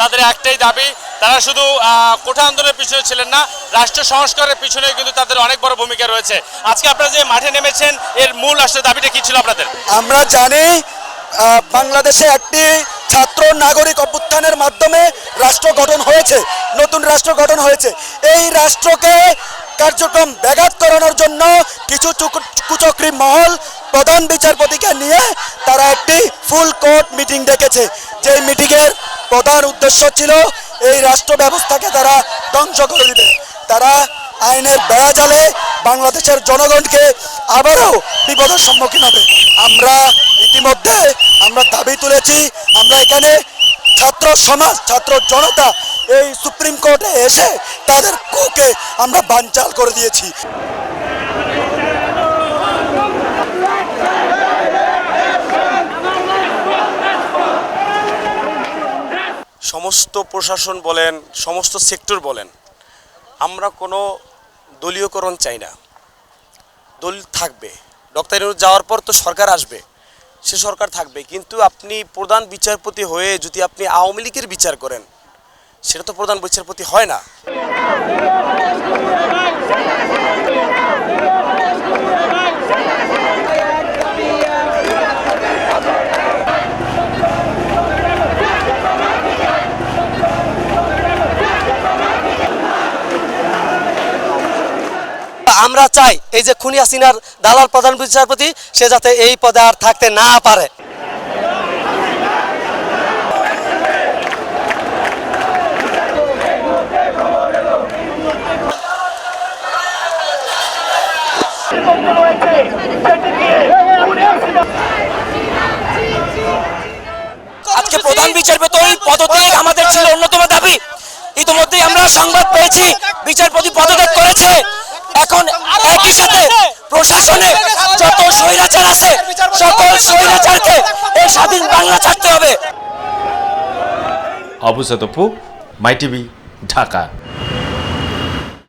তাদের একটাই দাবি, তারা শুধু কোঠা আন্দোলনের পিছনে ছিলেন না, রাষ্ট্র সংস্কারের পিছনে কিন্তু তাদের অনেক বড় ভূমিকা রয়েছে। আজকে আপনারা যে মাঠে নেমেছেন, এর মূল আসলে দাবিটা কি ছিল আপনাদের? আমরা জানি বাংলাদেশে একটি ছাত্র নাগরিক অভ্যুত্থানের মাধ্যমে রাষ্ট্র গঠন হয়েছে, নতুন রাষ্ট্র গঠন হয়েছে। এই রাষ্ট্রকে কার্যক্রম ব্যাঘাত করানোর জন্য কিছু কুচক্রী মহল প্রধান বিচারপতিকে নিয়ে তারা একটি ফুল কোর্ট মিটিং ডেকেছে। যেই মিটিংয়ের প্রধান উদ্দেশ্য ছিল এই রাষ্ট্র ব্যবস্থাকে তারা ধ্বংস করে দিবে। তারা আইনের বেড়াজালে বাংলাদেশের জনগণকে আবারও বিপদের সম্মুখীন হবে। আমরা ইতিমধ্যে দাবি তুলেছি, আমরা এখানে ছাত্র সমাজ, ছাত্র জনতা এই সুপ্রিম কোর্টে এসে তাদের কুকে আমরা বানচাল করে দিয়েছি। সমস্ত প্রশাসন বলেন, সমস্ত সেক্টর বলেন, আমরা কোনো দলীয়করণ চাই না। দল থাকবে, ডক্টর ইউনূস যাওয়ার পর তো সরকার আসবে, সে সরকার থাকবে, কিন্তু আপনি প্রধান বিচারপতি হয়ে যদি আপনি আওয়ামী লীগের বিচার করেন, সেটা তো প্রধান বিচারপতি হয় না। আমরা চাই এই যে খুনি হাসিনার দালাল প্রধান বিচারপতি সে যাতে এই পদে আর থাকতে না পারে। আজকে প্রধান বিচারপতি ওই পদত্যাগ আমাদের ছিল অন্যতম দাবি। ইতিমধ্যেই আমরা সংবাদ পেয়েছি বিচারপতি পদত্যাগ করেছে। এখন একই সাথে প্রশাসনে যত স্বৈরাচার আছে সকল স্বৈরাচারকে এই স্বাধীন বাংলা ছাড়তে হবে। অবু সতপু, মাই টিভি, ঢাকা।